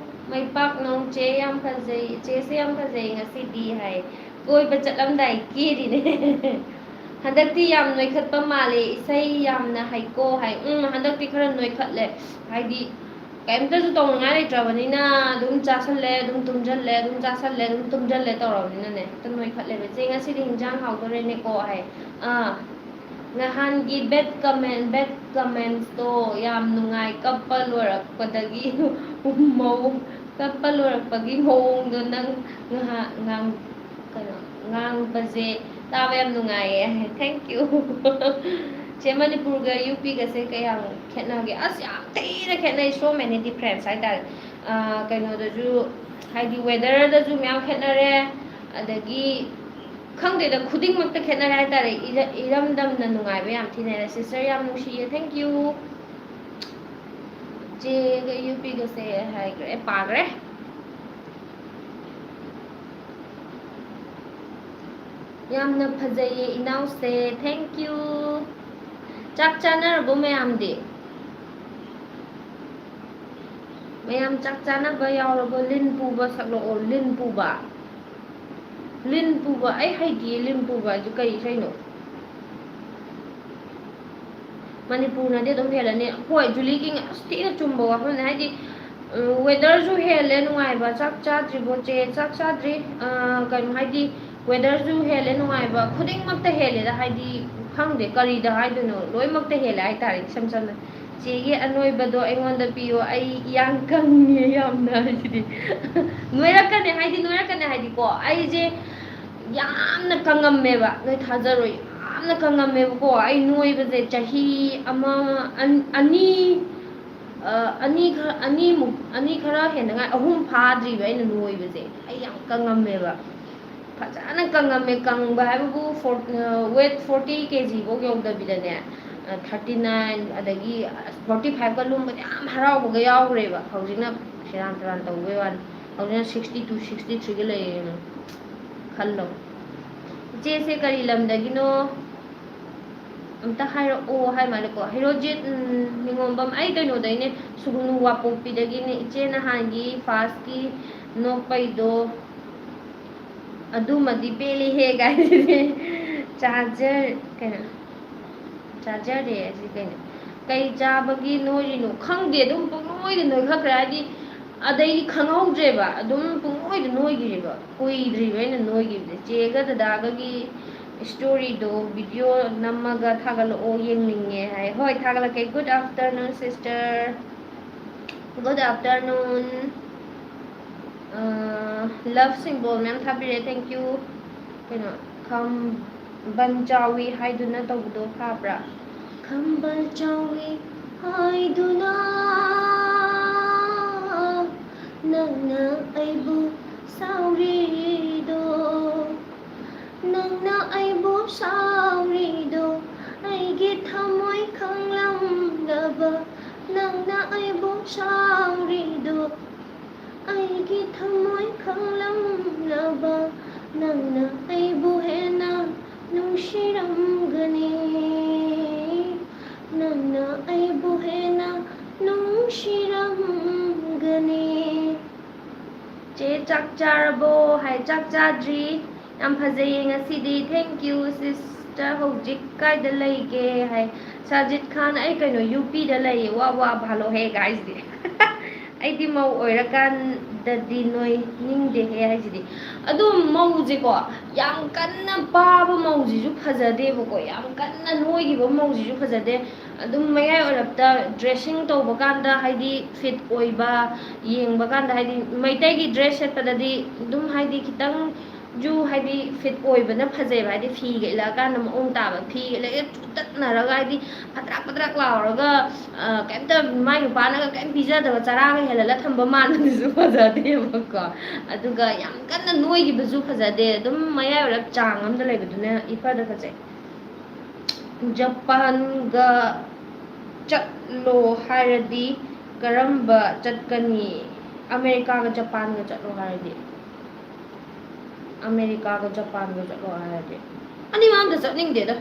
ꯃꯩꯄꯥꯛꯅꯧ ꯆꯦ ꯌꯥꯝ ꯐꯖꯩ ꯆꯦꯁꯦ ꯌꯥꯝ ꯐꯖꯩ ꯉꯁꯤꯗꯤ ꯍꯥꯏ ꯀꯣꯏꯕ ꯆꯠꯂꯝꯗꯥꯏ ꯀꯦꯔꯤꯅꯦ ꯍꯟꯗꯛꯇꯤ ꯌꯥꯝ ꯅꯣꯏꯈꯠꯄ ꯃꯥꯜꯂꯦ ꯏꯁꯩ ꯌꯥꯝꯅ ꯍꯩꯀꯣ ꯍꯥꯏ ꯍꯟꯗꯛꯇꯤ ꯈꯔ ꯅꯣꯏꯈꯠꯂꯦ ꯍꯥꯏꯗꯤ ꯀꯩꯝꯇꯁꯨ ꯇꯧꯅꯤꯡꯉꯥꯏ ꯂꯩꯇ꯭ꯔꯕꯅꯤ나 ꯑꯗꯨꯝ ꯆꯥꯁꯜꯂꯦ ꯑꯗꯨꯝ ꯇꯨꯝꯁꯜꯂꯦ ꯑꯗꯨꯝ ꯆꯥꯁꯜꯂꯦ ꯑꯗꯨꯝ ꯇꯨꯝꯁꯜꯂꯦ ꯇꯧꯔꯕꯅꯤꯅꯅꯦ ꯍꯦꯛꯇ ꯅꯣꯏꯈꯠꯂꯦꯕ ꯆꯦ ꯉꯁꯤꯗꯤ ꯍꯤꯟꯖꯥꯡ ꯍꯥꯎꯗꯣꯔꯦꯅꯦꯀꯣ ꯍꯥꯏ ꯅꯍꯥꯟꯒꯤ ꯕꯦꯠ ꯀꯃꯦꯟꯁꯇꯣ ꯌꯥꯝ ꯅꯨꯡꯉꯥꯏ ꯀꯞꯄ ꯂꯣꯏꯔꯛꯄꯗꯒꯤ ꯀꯞꯄ ꯂꯣꯏꯔꯛꯄꯒꯤ ꯃꯑꯣꯡꯗꯣ ꯅꯪ ꯀꯩꯅꯣ ꯉꯥꯡꯕꯁꯦ ꯇꯥꯕ ꯌꯥꯝ ꯅꯨꯡꯉꯥꯏꯌꯦ ꯊꯦꯡꯀ꯭ꯌꯨ ꯆꯦ ꯃꯅꯤꯄꯨꯔꯒ ꯌꯨ ꯄꯤꯒꯁꯦ ꯀꯌꯥꯝ ꯈꯦꯠꯅꯒꯦ ꯑꯁ ꯌꯥꯝ ꯊꯤꯅ ꯈꯦꯠꯅꯩ ꯁꯣ ꯃꯦꯅꯤ ꯗꯤꯐ꯭ꯔꯦꯟꯁ ꯍꯥꯏꯇꯥꯔꯦ ꯀꯩꯅꯣꯗꯁꯨ ꯍꯥꯏꯗꯤ ꯋꯦꯗꯔꯗꯁꯨ ꯃꯌꯥꯝ ꯈꯦꯠꯅꯔꯦ ꯑꯗꯒꯤ ꯈꯪꯗꯦꯗ ꯈꯨꯗꯤꯡꯃꯛꯇ ꯈꯦꯠꯅꯔꯦ ꯍꯥꯏꯇꯥꯔꯦ ꯏꯔꯝꯗꯝꯅ ꯅꯨꯡꯉꯥꯏꯕ ꯌꯥꯝ ꯊꯤꯅꯔꯦ ꯁꯤꯁꯇꯔ ꯌꯥꯝ ꯅꯨꯡꯁꯤꯌꯦ ꯊꯦꯡꯀ꯭ꯌꯨ ꯆꯦꯒ ꯌꯨ ꯄꯤꯒꯁꯦ ꯍꯥꯏꯈ꯭ꯔꯦ ꯄꯥꯈ꯭ꯔꯦ ꯌꯥꯝꯅ ꯐꯖꯩꯌꯦ ꯏꯅꯥꯎꯁꯦ ꯊꯦꯡꯀ꯭ꯌꯨ ꯆꯥꯛ ꯆꯥꯅꯔꯕꯣ ꯃꯌꯥꯝꯗꯤ ꯃꯌꯥꯝ ꯆꯥꯛ ꯆꯥꯅꯕ ꯌꯥꯎꯔꯕ ꯂꯤꯟ ꯄꯨꯕ ꯁꯛꯂꯛꯑꯣ ꯂꯤꯟ ꯄꯨꯕ ꯂꯤꯟ ꯄꯨꯕ ꯑꯩ ꯍꯩꯇꯤꯌꯦ ꯂꯤꯟ ꯄꯨꯕ ꯍꯥꯏꯁꯦ ꯀꯩ ꯏꯁꯩꯅꯣ ꯃꯅꯤꯄꯨꯔꯅꯗꯤ ꯑꯗꯨꯝ ꯍꯦꯜꯂꯅꯤ ꯍꯣꯏ ꯖꯨꯂꯤꯒꯤ ꯑꯁ ꯊꯤꯅ ꯆꯨꯝꯕ ꯋꯥꯐꯝꯅꯦ ꯍꯥꯏꯗꯤ ꯋꯦꯗꯔꯁꯨ ꯍꯦꯜꯂꯦ ꯅꯨꯡꯉꯥꯏꯕ ꯆꯥꯛ ꯆꯥꯗ꯭ꯔꯤꯕꯣ ꯆꯦ ꯆꯥꯛ ꯆꯥꯗ꯭ꯔꯤ ꯀꯩꯅꯣ ꯍꯥꯏꯗꯤ ꯋꯦꯗꯔꯁꯨ ꯍꯦꯜꯂꯦ ꯅꯨꯡꯉꯥꯏꯕ ꯈꯨꯗꯤꯡꯃꯛꯇ ꯍꯦꯜꯂꯦꯗ ꯍꯥꯏꯗꯤ ꯈꯪꯗꯦ ꯀꯔꯤꯗ ꯍꯥꯏꯗꯣꯏꯅꯣ ꯂꯣꯏꯅꯃꯛꯇ ꯍꯦꯜꯂꯦ ꯍꯥꯏꯇꯥꯔꯦ ꯏꯁꯝ ꯁꯝꯅ ꯆꯦꯒꯤ ꯑꯅꯣꯏꯕꯗꯣ ꯑꯩꯉꯣꯟꯗ ꯄꯤꯌꯣ ꯑꯩ ꯏꯌꯥꯡ ꯀꯪꯉꯦ ꯌꯥꯝꯅ ꯍꯥꯏꯁꯤꯗꯤ ꯅꯣꯏꯔꯛꯀꯅꯤ ꯍꯥꯏꯗꯤꯀꯣ ꯑꯩꯁꯦ ꯌꯥꯝꯅ ꯀꯪꯉꯝꯃꯦꯕ ꯅꯣꯏ ꯊꯥꯖꯔꯣꯏ ꯌꯥꯝꯅ ꯀꯪꯉꯝꯃꯦꯕꯀꯣ ꯑꯩ ꯅꯣꯏꯕꯁꯦ ꯆꯍꯤ ꯑꯅꯤ ꯈꯔ ꯍꯦꯟꯅꯉꯥꯏ ꯑꯍꯨꯝ ꯐꯥꯗ꯭ꯔꯤꯕ ꯑꯩꯅ ꯅꯣꯏꯕꯁꯦ ꯑꯩ ꯌꯥꯝ ꯀꯪꯉꯝꯃꯦꯕ ꯐꯖꯅ ꯀꯪꯉꯝꯃꯦ ꯀꯪꯕ ꯍꯥꯏꯕꯕꯨ ꯋꯦꯠ 40 kg ꯐꯧ ꯌꯧꯗꯕꯤꯗꯅꯦ 39 ꯑꯗꯒꯤ 45ꯀ ꯂꯨꯝꯕꯗ ꯌꯥꯝ ꯍꯔꯥꯎꯕꯒ ꯌꯥꯎꯈ꯭ꯔꯦꯕ ꯍꯧꯖꯤꯛꯅ ꯁꯦꯔꯥꯟ ꯇꯨꯔꯥꯟ ꯇꯧꯕꯩ ꯋꯥꯅꯤ ꯍꯧꯖꯤꯛꯅ 62 63ꯒ ꯂꯩꯌꯦꯅ ꯈꯜꯂꯣ ꯏꯆꯦꯁꯦ ꯀꯔꯤ ꯂꯝꯗꯒꯤꯅꯣ ꯑꯝꯇ ꯍꯥꯏꯔꯛꯑꯣ ꯍꯥꯏ ꯃꯥꯜꯂꯦꯀꯣ ꯍꯦꯔꯣꯖꯤꯠ ꯅꯤꯉꯣꯝꯕꯝ ꯑꯩ ꯀꯩꯅꯣꯗꯩꯅꯦ ꯁꯨꯒꯨꯅꯨ ꯋꯥꯄꯣꯛꯄꯤꯗꯒꯤꯅꯦ ꯏꯆꯦ ꯅꯍꯥꯟꯒꯤ ꯐꯥꯁꯀꯤ ꯅꯣꯛꯄꯩꯗꯣ ꯑꯗꯨꯃꯗꯤ ꯄꯦꯜꯂꯤꯍꯦ ꯀꯥꯏꯁꯤꯗꯤ ꯀꯩꯅꯣ ꯆꯥꯖꯔꯦ ꯑꯁꯤ ꯀꯩꯅꯣ ꯀꯩ ꯆꯥꯕꯒꯤ ꯅꯣꯏꯔꯤꯅꯣ ꯈꯪꯗꯦ ꯑꯗꯨꯝ ꯄꯨꯡꯅꯣꯏꯗ ꯅꯣꯏꯈꯠꯈ꯭ꯔꯦ ꯍꯥꯏꯗꯤ ꯑꯗꯩ ꯈꯪꯍꯧꯗ꯭ꯔꯦꯕ ꯑꯗꯨꯝ ꯄꯨꯡꯅꯣꯏꯗ ꯅꯣꯏꯈ꯭ꯔꯦꯕ ꯀꯨꯏꯗ꯭ꯔꯤꯕ ꯑꯩꯅ ꯅꯣꯏꯈꯤꯕꯁꯦ ꯆꯦꯒ ꯗꯗꯥꯒꯒꯤ ꯏꯁꯇꯣꯔꯤꯗꯣ ꯚꯤꯗꯤꯑꯣ ꯅꯝꯃꯒ ꯊꯥꯒꯠꯂꯛꯑꯣ ꯌꯦꯡꯅꯤꯡꯉꯦ ꯍꯥꯏ ꯍꯣꯏ ꯊꯥꯒꯠꯂꯛꯀꯦ good afternoon sister good afternoon ꯂꯞ ꯁꯤꯝꯕꯣꯜ ꯃꯌꯥꯝ ꯊꯥꯕꯤꯔꯛꯑꯦ ꯊꯦꯡꯀ꯭ꯌꯨ ꯀꯩꯅꯣ ꯈꯝꯕꯟ ꯆꯥꯎꯋꯤ ꯍꯥꯏꯗꯨꯅ ꯇꯧꯕꯗꯣ ꯐꯥꯕ꯭ꯔꯥ ꯈꯝꯕꯜ ꯆꯥꯎꯋꯤ ꯍꯥꯏꯗꯨꯅ ꯅꯪꯅ ꯑꯩꯕꯨ ꯁꯥꯎꯔꯤꯗꯣ ꯅꯪꯅ ꯑꯩꯕꯨ ꯁꯥꯎꯔꯤꯗꯣ ꯑꯩꯒꯤ ꯊꯃꯣꯏ ꯈꯪꯂꯝꯂꯕ ꯅꯪꯅ ꯑꯩꯕꯨ ꯁꯥꯎꯔꯤꯗꯣ ꯑꯩꯒꯤ ꯊꯃꯣꯏ ꯈꯪꯂꯝꯂꯕ ꯅꯪꯅ ꯑꯩꯕꯨ ꯍꯦꯟꯅ ꯅꯨꯡꯁꯤꯔꯝꯒꯅꯤ ꯅꯪꯅ ꯑꯩꯕꯨ ꯍꯦꯟꯅ ꯅꯨꯡꯁꯤꯔꯝꯒꯅꯤ ꯆꯦ ꯆꯥꯛ ꯆꯥꯔꯕꯣ ꯍꯥꯏ ꯆꯥꯛ ꯆꯥꯗ꯭ꯔꯤ ꯌꯥꯝ ꯐꯖꯩꯌꯦ ꯉꯁꯤꯗꯤ ꯊꯦꯡꯀ꯭ꯌꯨ ꯁꯤꯁꯇꯔ ꯍꯧꯖꯤꯛ ꯀꯥꯏꯗ ꯂꯩꯒꯦ ꯍꯥꯏ ꯁꯥꯖꯤꯠ ꯈꯥꯟ ꯑꯩ ꯀꯩꯅꯣ ꯌꯨ ꯄꯤꯗ ꯂꯩꯌꯦ ꯋꯥ ꯚꯥꯂꯣꯍꯦ ꯒꯥꯏꯁꯤꯗꯤ ꯑꯩꯗꯤ ꯃꯧ ꯑꯣꯏꯔꯀꯥꯟꯗꯗꯤ ꯅꯣꯏ ꯅꯤꯡꯗꯦꯍꯦ ꯍꯥꯏꯁꯤꯗꯤ ꯑꯗꯨ ꯃꯧꯁꯦꯀꯣ ꯌꯥꯝ ꯀꯟꯅ ꯄꯥꯕ ꯃꯧꯁꯤꯁꯨ ꯐꯖꯗꯦꯕꯀꯣ ꯌꯥꯝ ꯀꯟꯅ ꯅꯣꯏꯈꯤꯕ ꯃꯧꯁꯤꯁꯨ ꯐꯖꯗꯦ ꯑꯗꯨꯝ ꯃꯌꯥꯏ ꯑꯣꯏꯔꯞꯇ ꯗ꯭ꯔꯦꯁꯤꯡ ꯇꯧꯕ ꯀꯥꯟꯗ ꯍꯥꯏꯗꯤ ꯐꯤꯠ ꯑꯣꯏꯕ ꯌꯦꯡꯕ ꯀꯥꯟꯗ ꯍꯥꯏꯗꯤ ꯃꯩꯇꯩꯒꯤ ꯗ꯭ꯔꯦꯁ ꯁꯦꯠꯄꯗꯗꯤ ꯑꯗꯨꯝ ꯍꯥꯏꯗꯤ ꯈꯤꯇꯪ ꯖꯨ ꯍꯥꯏꯗꯤ ꯐꯤꯠ ꯑꯣꯏꯕꯅ ꯐꯖꯩꯕ ꯍꯥꯏꯗꯤ ꯐꯤꯒ ꯏꯜꯂꯛꯑꯀꯥꯟꯗ ꯃꯑꯣꯡ ꯇꯥꯕ ꯐꯤꯒ ꯏꯜꯂꯒ ꯆꯨꯠꯇꯠꯅꯔꯒ ꯍꯥꯏꯗꯤ ꯐꯗ꯭ꯔꯥꯛ ꯐꯗ꯭ꯔꯥꯛ ꯂꯥꯎꯔꯒ ꯀꯩꯝꯇ ꯃꯥꯏ ꯅꯨꯄꯥꯅꯒ ꯀꯩꯝ ꯄꯤꯖꯗꯕ ꯆꯔꯥꯒ ꯍꯦꯜꯍꯜꯂ ꯊꯝꯕ ꯃꯥꯟꯕꯗꯨꯁꯨ ꯐꯖꯗꯦꯕꯀꯣ ꯑꯗꯨꯒ ꯌꯥꯝ ꯀꯟꯅ ꯅꯣꯏꯈꯤꯕꯁꯨ ꯐꯖꯗꯦ ꯑꯗꯨꯝ ꯃꯌꯥꯏ ꯑꯣꯏꯔꯞ ꯆꯥꯡ ꯑꯝꯗ ꯂꯩꯕꯗꯨꯅ ꯏꯐꯗ ꯐꯖꯩ ꯖꯄꯥꯟꯒ ꯆꯠꯂꯣ ꯍꯥꯏꯔꯗꯤ ꯀꯔꯝꯕ ꯆꯠꯀꯅꯤ ꯑꯃꯦꯔꯤꯀꯥꯒ ꯖꯄꯥꯟꯒ ꯆꯠꯂꯣ ꯍꯥꯏꯔꯗꯤ ꯑꯃꯦꯔꯤꯀꯥꯒ ꯖꯄꯥꯟꯒ ꯆꯠꯂꯣ ꯍꯥꯏꯔꯗꯤ ꯑꯅꯤꯃꯛ ꯑꯝꯇ ꯆꯠꯅꯤꯡꯗꯦꯗ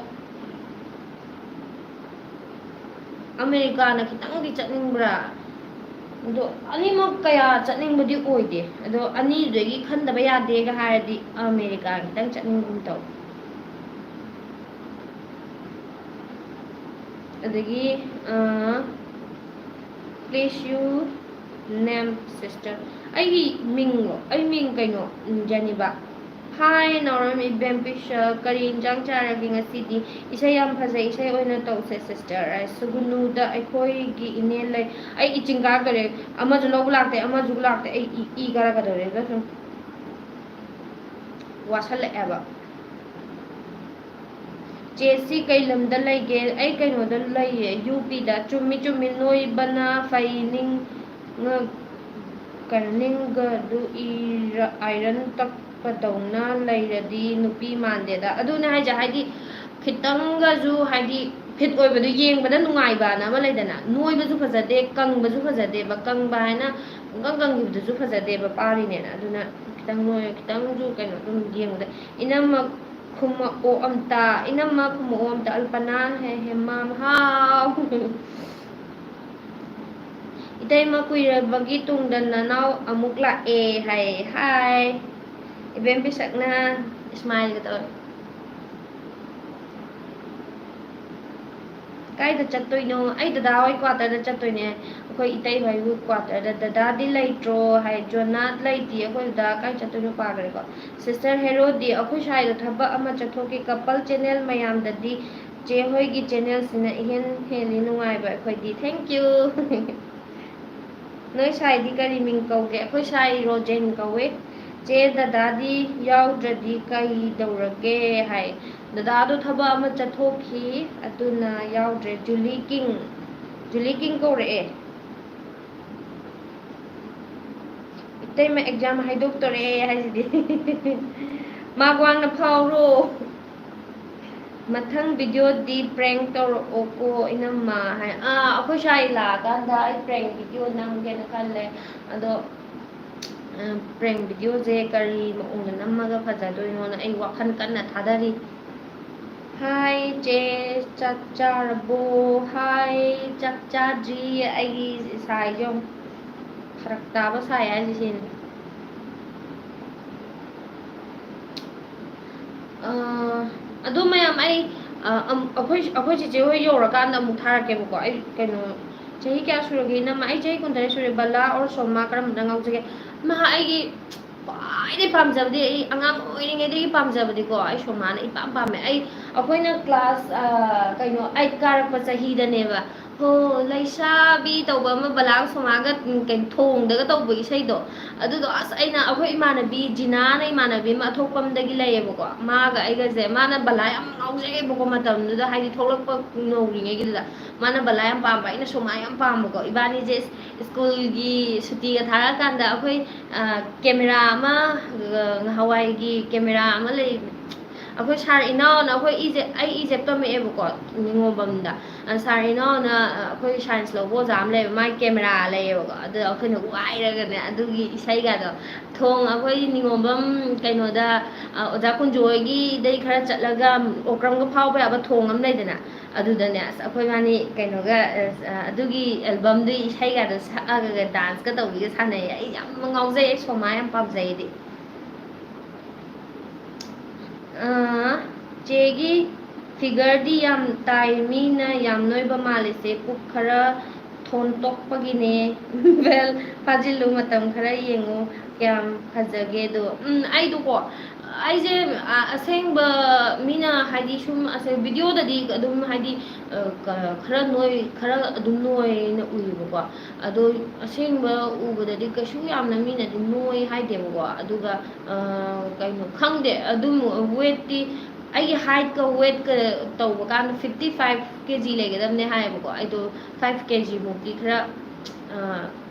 ꯑꯃꯦꯔꯤꯀꯥꯅ ꯈꯤꯇꯪꯗꯤ ꯆꯠꯅꯤꯡꯕ꯭ꯔꯥ ꯑꯗꯣ ꯑꯅꯤꯃꯛ ꯀꯌꯥ ꯆꯠꯅꯤꯡꯕꯗꯤ ꯑꯣꯏꯗꯦ ꯑꯗꯣ ꯑꯅꯤꯗꯨꯗꯒꯤ ꯈꯟꯗꯕ ꯌꯥꯗꯦꯒ ꯍꯥꯏꯔꯗꯤ ꯑꯃꯦꯔꯤꯀꯥ ꯈꯤꯇꯪ ꯆꯠꯅꯤꯡꯒꯨꯝ ꯇꯧ ꯑꯗꯒꯤ ꯄ꯭ꯂꯦꯁ ꯌꯨ ꯅꯦꯝ ꯁꯤꯁꯇꯔ ꯑꯩꯒꯤ ꯃꯤꯡꯂꯣ ꯑꯩ ꯃꯤꯡ ꯀꯩꯅꯣ ꯖꯦꯅꯤꯕꯥ ꯍꯥꯏ ꯅꯥꯎꯔꯦꯝ ꯏꯕꯦꯝꯄꯤꯁ ꯀꯔꯤ ꯏꯟꯖꯥꯡ ꯆꯥꯔꯒꯦ ꯉꯁꯤꯗꯤ ꯏꯁꯩ ꯌꯥꯝ ꯐꯖꯩ ꯏꯁꯩ ꯑꯣꯏꯅ ꯇꯧꯁꯦ ꯁꯤꯁꯇꯔ ꯁꯨꯒꯨꯅꯨꯗ ꯑꯩꯈꯣꯏꯒꯤ ꯏꯅꯦ ꯂꯩ ꯑꯩ ꯏꯆꯤꯡ ꯀꯥꯒꯗꯧꯔꯦ ꯑꯃꯁꯨ ꯂꯧꯕ ꯂꯥꯛꯇꯦ ꯑꯃꯁꯨ ꯂꯥꯛꯇꯦ ꯑꯩ ꯏ ꯀꯥꯔꯛꯀꯗꯧꯔꯦꯗ ꯁꯨꯝ ꯋꯥꯁꯜꯂꯛꯑꯦꯕ ꯆꯦꯁꯤ ꯀꯩ ꯂꯝꯗ ꯂꯩꯒꯦ ꯑꯩ ꯀꯩꯅꯣꯗ ꯂꯩꯌꯦ ꯌꯨ ꯄꯤꯗ ꯆꯨꯝꯃꯤ ꯆꯨꯝꯃꯤ ꯅꯣꯏꯕꯅ ꯐꯩ ꯀꯔꯅꯤꯡꯒꯗꯨ ꯑꯥꯏꯔꯟ ꯇꯛꯄꯗꯧꯅ ꯂꯩꯔꯗꯤ ꯅꯨꯄꯤ ꯃꯥꯟꯗꯦꯗ ꯑꯗꯨꯅꯦ ꯍꯥꯏꯁꯦ ꯍꯥꯏꯗꯤ ꯈꯤꯇꯪꯒꯁꯨ ꯍꯥꯏꯗꯤ ꯐꯤꯠ ꯑꯣꯏꯕꯗꯣ ꯌꯦꯡꯕꯗ ꯅꯨꯡꯉꯥꯏꯕꯅ ꯑꯃ ꯂꯩꯗꯅ ꯅꯣꯏꯕꯁꯨ ꯐꯖꯗꯦ ꯀꯪꯕꯁꯨ ꯐꯖꯗꯦꯕ ꯀꯪꯕ ꯍꯥꯏꯅ ꯄꯨꯡꯀꯪ ꯀꯪꯈꯤꯕꯗꯨꯁꯨ ꯐꯖꯗꯦꯕ ꯄꯥꯔꯤꯅꯦꯅ ꯑꯗꯨꯅ ꯈꯤꯇꯪ ꯅꯣꯏ ꯈꯤꯇꯪꯁꯨ ꯀꯩꯅꯣ ꯑꯗꯨꯝ ꯌꯦꯡꯕꯗ ꯏꯅꯝꯃ ꯈꯨꯝꯃꯛꯑꯣ ꯑꯝꯇ ꯏꯅꯝꯃ ꯈꯨꯝꯃꯛꯑꯣ ꯑꯝꯇ ꯑꯜꯄꯅꯥ ꯍꯦꯃꯥꯝ ꯍꯥꯎ ꯏꯇꯩꯃ ꯀꯨꯏꯔꯕꯒꯤ ꯇꯨꯡꯗ ꯅꯅꯥꯎ ꯑꯃꯨꯛ ꯂꯥꯛꯑꯦ ꯍꯥꯏ ꯍꯥꯏ ꯏꯕꯦꯝ ꯄꯤꯁꯛꯅ ꯏꯁꯃꯥꯏꯜꯒ ꯇꯧꯔꯦ ꯀꯥꯏꯗ ꯆꯠꯇꯣꯏꯅꯣ ꯑꯩ ꯗꯗꯥ ꯍꯣꯏ ꯀ꯭ꯋꯥꯇꯔꯗ ꯆꯠꯇꯣꯏꯅꯦ ꯑꯩꯈꯣꯏ ꯏꯇꯩ ꯍꯣꯏ ꯀ꯭ꯋꯥꯇꯔꯗ ꯗꯗꯥꯗꯤ ꯂꯩꯇ꯭ꯔꯣ ꯍꯥꯏ ꯖꯣꯅꯥꯠ ꯂꯩꯇꯦ ꯑꯩꯈꯣꯏ ꯗꯗꯥ ꯀꯥꯏ ꯆꯠꯇꯣꯏꯅꯣ ꯄꯥꯈ꯭ꯔꯦꯀꯣ ꯁꯤꯁꯇꯔ ꯍꯦꯔꯣꯗꯤ ꯑꯩꯈꯣꯏ ꯁ꯭ꯋꯥꯏꯗ ꯊꯕꯛ ꯑꯃ ꯆꯠꯊꯣꯛꯈꯤ ꯀꯄꯜ ꯆꯦꯅꯦꯜ ꯃꯌꯥꯝꯗꯗꯤ ꯆꯦ ꯍꯣꯏꯒꯤ ꯆꯦꯅꯦꯜꯁꯤꯅ ꯏꯍꯦꯟ ꯍꯦꯜꯂꯤ ꯅꯨꯡꯉꯥꯏꯕ ꯑꯩꯈꯣꯏꯗꯤ ꯊꯦꯡꯀ꯭ꯌꯨ ꯅꯣꯏ ꯁꯥꯏꯗꯤ ꯀꯔꯤ ꯃꯤꯡ ꯀꯧꯒꯦ ꯑꯩꯈꯣꯏ ꯁꯥꯏ ꯔꯣꯖꯦꯟ ꯀꯧꯋꯦ ꯆꯦ ꯗꯗꯥꯗꯤ ꯌꯥꯎꯗ꯭ꯔꯗꯤ ꯀꯩꯗꯧꯔꯒꯦ ꯍꯥꯏ ꯗꯗꯥꯗꯣ ꯊꯕꯛ ꯑꯃ ꯆꯠꯊꯣꯛꯈꯤ ꯑꯗꯨꯅ ꯌꯥꯎꯗ꯭ꯔꯦ ꯖꯨꯂꯤ ꯀꯤꯡ ꯀꯧꯔꯛꯑꯦ ꯏꯇꯩꯃ ꯑꯦꯛꯖꯥꯝ ꯍꯥꯏꯗꯣꯛꯇꯣꯔꯦ ꯍꯥꯏꯁꯤꯗꯤ ꯃꯥꯛ ꯋꯥꯡꯅ ꯐꯥꯎꯔꯣ ꯃꯊꯪ ꯚꯤꯗꯤꯑꯣꯗꯤ ꯄ꯭ꯔꯦꯡ ꯇꯧꯔꯛꯑꯣꯀꯣ ꯏꯅꯝꯃ ꯍꯥꯏ ꯑꯩꯈꯣꯏ ꯁ꯭ꯋꯥꯏ ꯂꯥꯛꯑꯀꯥꯟꯗ ꯑꯩ ꯄ꯭ꯔꯦꯡ ꯚꯤꯗꯤꯑꯣ ꯅꯝꯒꯦꯅ ꯈꯜꯂꯦ ꯑꯗꯣ ꯄ꯭ꯔꯦꯡ ꯚꯤꯗꯤꯑꯣꯁꯦ ꯀꯔꯤ ꯃꯑꯣꯡꯗ ꯅꯝꯃꯒ ꯐꯖꯗꯣꯏꯅꯣꯅ ꯑꯩ ꯋꯥꯈꯜ ꯀꯟꯅ ꯊꯥꯗꯔꯤ ꯍꯥꯏ ꯆꯦ ꯆꯥꯛ ꯆꯥꯔꯕꯣ ꯍꯥꯏ ꯆꯥꯛ ꯆꯥꯗ꯭ꯔꯤ ꯑꯩꯒꯤ ꯁꯥꯏꯁꯦ ꯌꯦꯡꯉꯨ ꯐꯔꯛ ꯇꯥꯕ ꯁꯥꯏ ꯍꯥꯏꯁꯦ ꯁꯤꯅꯤ ꯑꯗꯨ ꯃꯌꯥꯝ ꯑꯩ ꯑꯩꯈꯣꯏ ꯆꯤꯆꯦ ꯍꯣꯏ ꯌꯧꯔꯀꯥꯟꯗ ꯑꯃꯨꯛ ꯊꯥꯔꯛꯀꯦꯕꯀꯣ ꯑꯩ ꯀꯩꯅꯣ ꯆꯍꯤ ꯀꯌꯥ ꯁꯨꯔꯒꯦ ꯏꯅꯝꯃ ꯑꯩ ꯆꯍꯤ 19 ꯁꯨꯔꯦ ꯕꯂꯥ ꯑꯣꯔ ꯁꯣꯃꯥ ꯀꯔꯝꯕꯗ ꯉꯥꯎꯖꯒꯦ ꯑꯩꯒꯤ ꯈ꯭ꯋꯥꯏꯗꯒꯤ ꯄꯥꯝꯖꯕꯗꯤ ꯑꯩ ꯑꯉꯥꯡ ꯑꯣꯏꯔꯤꯉꯩꯗꯒꯤ ꯄꯥꯝꯖꯕꯗꯤꯀꯣ ꯑꯩ ꯁꯣꯃꯥꯅ ꯏꯄꯥꯝ ꯄꯥꯝꯃꯦ ꯑꯩꯈꯣꯏꯅ ꯀ꯭ꯂꯥꯁ ꯀꯩꯅꯣ 8 ꯀꯥꯔꯛꯄ ꯆꯍꯤꯗꯅꯦꯕ ꯍꯣ ꯂꯩꯁꯥꯕꯤ ꯇꯧꯕ ꯑꯃ ꯕꯂꯥꯒ ꯁꯣꯃꯥꯒ ꯀꯩꯅꯣ ꯊꯣꯡꯗꯒ ꯇꯧꯕ ꯏꯁꯩꯗꯣ ꯑꯗꯨꯗꯣ ꯑꯁ ꯑꯩꯅ ꯑꯩꯈꯣꯏ ꯏꯃꯥꯟꯅꯕꯤ ꯖꯤꯅꯥꯅ ꯏꯃꯥꯟꯅꯕꯤ ꯑꯃ ꯑꯊꯣꯛꯄꯝꯗꯒꯤ ꯂꯩꯌꯦꯕꯀꯣ ꯃꯥꯒ ꯑꯩꯒꯁꯦ ꯃꯥꯅ ꯕꯂꯥ ꯌꯥꯝ ꯉꯥꯎꯖꯩꯑꯕꯀꯣ ꯃꯇꯝꯗꯨꯗ ꯍꯥꯏꯗꯤ ꯊꯣꯛꯂꯛꯄ ꯅꯧꯔꯤꯉꯩꯒꯤꯗꯨꯗ ꯃꯥꯅ ꯕꯂꯥ ꯌꯥꯝ ꯄꯥꯝꯕ ꯑꯩꯅ ꯁꯣꯃꯥ ꯌꯥꯝ ꯄꯥꯝꯕꯀꯣ ꯏꯕꯥꯅꯤꯁꯦ ꯁ꯭ꯀꯨꯜꯒꯤ ꯁꯨꯇꯤꯒ ꯊꯥꯔꯛꯑꯀꯥꯟꯗ ꯑꯩꯈꯣꯏ ꯀꯦꯃꯦꯔꯥ ꯑꯃ ꯍꯋꯥꯏꯒꯤ ꯀꯦꯃꯦꯔꯥ ꯑꯃ ꯂꯩ ꯑꯩꯈꯣꯏ ꯁꯥꯔ ꯏꯅꯥꯎꯅ ꯑꯩ ꯏꯖꯦꯞ ꯇꯝꯃꯛꯑꯦꯕꯀꯣ ꯅꯤꯉꯣꯝꯕꯝꯗ ꯁꯥꯔ ꯏꯅꯥꯎꯅ ꯑꯩꯈꯣꯏ ꯁꯥꯏꯟꯁ ꯂꯧꯕ ꯑꯣꯖꯥ ꯑꯃ ꯂꯩꯌꯦꯕ ꯃꯥꯒꯤ ꯀꯦꯃꯦꯔꯥ ꯂꯩꯌꯦꯕꯀꯣ ꯑꯗꯨ ꯑꯩꯈꯣꯏꯅ ꯋꯥꯏꯔꯒꯅꯦ ꯑꯗꯨꯒꯤ ꯏꯁꯩꯒꯗꯣ ꯑꯩꯈꯣꯏ ꯅꯤꯉꯣꯝꯕꯝ ꯀꯩꯅꯣꯗ ꯑꯣꯖꯥ ꯀꯨꯟꯖꯣꯏꯒꯤꯗꯩ ꯈꯔ ꯆꯠꯂꯒ ꯑꯣꯀ꯭ꯔꯝꯒ ꯐꯥꯎꯕ ꯌꯥꯕ ꯊꯣꯡ ꯑꯃ ꯂꯩꯗꯅ ꯑꯗꯨꯗꯅꯦ ꯑꯁ ꯑꯩꯈꯣꯏ ꯃꯥꯅꯤ ꯀꯩꯅꯣꯒ ꯑꯗꯨꯒꯤ ꯑꯦꯜꯕꯝꯗꯨꯒꯤ ꯏꯁꯩꯒꯗꯣ ꯁꯛꯑꯒ ꯗꯥꯟꯁꯀ ꯇꯧꯕꯤꯒ ꯁꯥꯟꯅꯩꯌꯦ ꯑꯩ ꯌꯥꯝ ꯉꯥꯎꯖꯩ ꯑꯩ ꯁꯣꯃꯥ ꯌꯥꯝ ꯄꯥꯝꯖꯩ ꯑꯩꯗꯤ ꯆꯦꯒꯤ ꯐꯤꯒꯔꯗꯤ ꯌꯥꯝ ꯇꯥꯏ ꯃꯤꯅ ꯌꯥꯝ ꯅꯣꯏꯕ ꯃꯥꯜꯂꯤꯁꯦ ꯄꯨꯛ ꯈꯔ ꯊꯣꯟꯇꯣꯛꯄꯒꯤꯅꯦ ꯕꯦꯜ ꯐꯥꯖꯤꯜꯂꯨ ꯃꯇꯝ ꯈꯔ ꯌꯦꯡꯉꯨ ꯀꯌꯥꯝ ꯐꯖꯒꯦꯗꯣ ꯑꯩꯗꯣꯀꯣ ꯑꯩꯁꯦ ꯑꯁꯦꯡꯕ ꯃꯤꯅ ꯍꯥꯏꯗꯤ ꯁꯨꯝ ꯚꯤꯗꯤꯑꯣꯗꯗꯤ ꯑꯗꯨꯝ ꯍꯥꯏꯗꯤ ꯈꯔ ꯅꯣꯏ ꯈꯔ ꯑꯗꯨꯝ ꯅꯣꯏꯅ ꯎꯏꯌꯦꯕꯀꯣ ꯑꯗꯣ ꯑꯁꯦꯡꯕ ꯎꯕꯗꯗꯤꯀꯩꯁꯨ ꯌꯥꯝꯅ ꯃꯤꯅꯗꯤ ꯅꯣꯏ ꯍꯥꯏꯗꯦꯕꯀꯣ ꯑꯗꯨꯒ ꯀꯩꯅꯣ ꯈꯪꯗꯦ ꯑꯗꯨꯝ ꯋꯦꯠꯇꯤ ꯑꯩꯒꯤ ꯍꯥꯏꯠꯀ ꯋꯦꯠꯀ ꯇꯧꯕ ꯀꯥꯟꯗ 55 kg ꯂꯩꯒꯗꯕꯅꯦ ꯍꯥꯏꯌꯦꯕꯀꯣ ꯑꯩꯗꯣ 5 kg ꯃꯨꯛꯇꯤ ꯈꯔ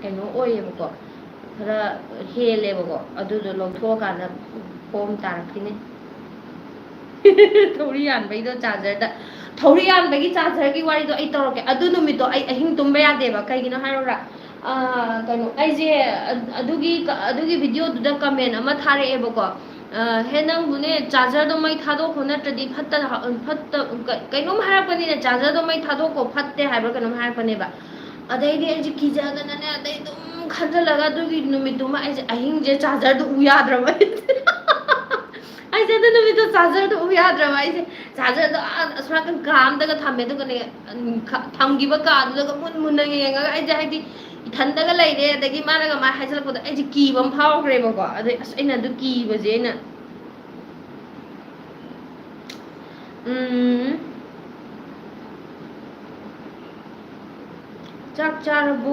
ꯀꯩꯅꯣ ꯑꯣꯏꯌꯦꯕꯀꯣ ꯈꯔ ꯍꯦꯜꯂꯦꯕꯀꯣ ꯑꯗꯨꯗꯣ ꯂꯧꯊꯣꯛꯑꯀꯥꯟꯗ ꯐꯣꯝ ꯇꯥꯔꯛꯈꯤꯅꯤ ꯊꯧꯔꯤ ꯌꯥꯟꯕꯩꯗꯣ ꯆꯥꯔꯖꯔꯗ ꯊꯧꯔꯤ ꯌꯥꯟꯕꯒꯤ ꯆꯥꯔꯖꯔꯒꯤ ꯋꯥꯔꯤꯗꯣ ꯑꯩ ꯇꯧꯔꯛꯀꯦ ꯑꯗꯨ ꯅꯨꯃꯤꯠꯇꯣ ꯑꯩ ꯑꯍꯤꯡ ꯇꯨꯝꯕ ꯌꯥꯗꯦꯕ ꯀꯩꯒꯤꯅೋ ꯍꯥꯏꯔꯣꯔꯥ ꯀꯩꯅꯣ ꯑꯩꯁꯦ ꯑꯗꯨꯒꯤ ꯚꯤꯗꯤꯑꯣꯗꯨꯗ ꯀꯃꯦꯟ ꯑꯃ ꯊꯥꯔꯛꯑꯦꯕꯀꯣ ꯍꯦ ꯅꯪꯕꯨꯅꯦ ꯆꯥꯔꯖꯔꯗꯣ ꯃꯩ ꯊꯥꯗꯣꯛꯈꯣ ꯅꯠꯇ꯭ꯔꯗꯤ ꯀꯩꯅꯣꯝ ꯍꯥꯏꯔꯛꯄꯅꯤꯅꯦ ꯆꯥꯔꯖꯔꯗꯣ ꯃꯩ ꯊꯥꯗꯣꯛꯈꯣ ꯐꯠꯇꯦ ꯍꯥꯏꯕ꯭ꯔꯥ ꯀꯩꯅꯣꯝ ꯍꯥꯏꯔꯛꯄꯅꯦꯕ ꯑꯗꯩꯗꯤ ꯑꯩꯁꯦ ꯀꯤꯖꯗꯅꯅꯦ ꯑꯗꯩ ꯑꯗꯨꯝ ꯈꯟꯖꯤꯜꯂꯒ ꯑꯗꯨꯒꯤ ꯅꯨꯃꯤꯠꯇꯨꯃ ꯑꯩꯁꯦ ꯑꯍꯤꯡꯁꯦ ꯆꯥꯔꯖꯔꯗꯨ ꯎ ꯌꯥꯗ꯭ꯔꯕ ꯑꯩꯁꯦ ꯑꯗꯨ ꯅꯨꯃꯤꯠꯇꯣ ꯆꯥꯔꯖꯔꯗꯣ ꯎ ꯌꯥꯗ꯭ꯔꯕ ꯑꯩꯁꯦ ꯆꯥꯔꯖꯔꯗꯣ ꯑꯁꯣꯝꯅꯥꯀꯟ ꯀꯥ ꯑꯝꯗꯒ ꯊꯝꯃꯦ ꯑꯗꯨꯒꯅꯦ ꯊꯝꯈꯤꯕ ꯀꯥꯗꯨꯗꯒ ꯃꯨꯟꯅ ꯌꯦꯡꯉꯒ ꯑꯩꯁꯦ ꯍꯥꯏꯗꯤ ꯏꯊꯟꯗꯒ ꯂꯩꯔꯦ ꯑꯗꯒꯤ ꯃꯥꯅꯒ ꯃꯥꯏ ꯍꯥꯏꯖꯤꯜꯂꯛꯄꯗ ꯑꯩꯁꯦ ꯀꯤꯕ ꯑꯃ ꯐꯥꯎꯈ꯭ꯔꯦꯕꯀꯣ ꯑꯗꯩ ꯑꯁ ꯑꯩꯅ ꯑꯗꯨ ꯀꯤꯕꯁꯦ ꯑꯩꯅ ꯆꯥꯛ ꯆꯥꯔꯕꯨ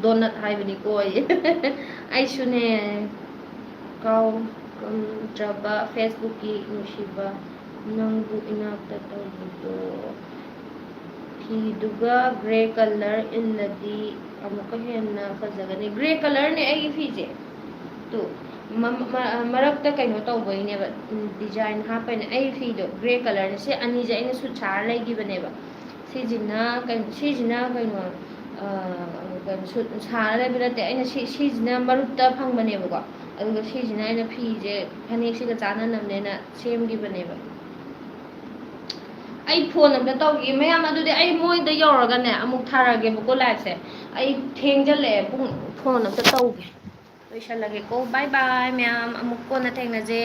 ꯗꯣꯅꯠ ꯍꯥꯏꯕꯅꯤꯀꯣ ꯑꯩꯁꯨꯅꯦ ꯀꯥꯎꯔꯝꯗ꯭ꯔꯕ ꯐꯦꯁꯕꯨꯛꯀꯤ ꯅꯨꯡꯁꯤꯕ ꯅꯪꯕꯨ ꯏꯅꯥꯛꯇ ꯇꯧꯕꯗꯣ ꯐꯤꯗꯨꯒ ꯒ꯭ꯔꯦ ꯀꯂꯔ ꯏꯜꯂꯗꯤ ꯑꯃꯨꯛꯀ ꯍꯦꯟꯅ ꯐꯖꯒꯅꯤ ꯒ꯭ꯔꯦ ꯀꯂꯔꯅꯦ ꯑꯩꯒꯤ ꯐꯤꯁꯦ ꯇꯨ ꯃꯔꯛꯇ ꯀꯩꯅꯣ ꯇꯧꯕꯩꯅꯦꯕ ꯗꯤꯖꯥꯏꯟ ꯍꯥꯞꯄꯩꯅꯦ ꯑꯩ ꯐꯤꯗꯣ ꯒ꯭ꯔꯦ ꯀꯂꯔꯅꯦ ꯁꯤ ꯑꯅꯤꯁꯦ ꯑꯩꯅ ꯁꯨꯠ ꯁꯥꯔ ꯂꯩꯈꯤꯕꯅꯦꯕ ꯁꯤꯁꯤꯅ ꯀꯩꯅꯣ ꯁꯥꯔ ꯂꯩꯕ ꯅꯠꯇꯦ ꯑꯩꯅ ꯁꯤꯁꯤꯅ ꯃꯔꯨꯞꯇ ꯐꯪꯕꯅꯦꯕꯀꯣ ꯑꯗꯨꯒ ꯁꯤꯁꯤꯅ ꯑꯩꯅ ꯐꯤꯁꯦ ꯐꯅꯦꯛꯁꯤꯒ ꯆꯥꯟꯅꯅꯕꯅꯦꯅ ꯁꯦꯝꯈꯤꯕꯅꯦꯕ ꯑꯩ ꯐꯣꯟ ꯑꯝꯇ ꯇꯧꯒꯦ ꯃꯌꯥꯝ ꯑꯗꯨꯗꯤ ꯑꯩ ꯃꯣꯏꯗ ꯌꯧꯔꯒꯅꯦ ꯑꯃꯨꯛ ꯊꯥꯔꯛꯑꯒꯦꯕꯀꯣ ꯂꯥꯏꯐꯁꯦ ꯑꯩ ꯊꯦꯡꯖꯤꯜꯂꯛꯑꯦ ꯐꯣꯟ ꯑꯝꯇ ꯇꯧꯒꯦ ꯂꯣꯏꯁꯜꯂꯒꯦꯀꯣ ꯕꯥꯏ ꯕꯥꯏ ꯃꯌꯥꯝ ꯑꯃꯨꯛ ꯀꯣꯟꯅ ꯊꯦꯡꯅꯖꯦ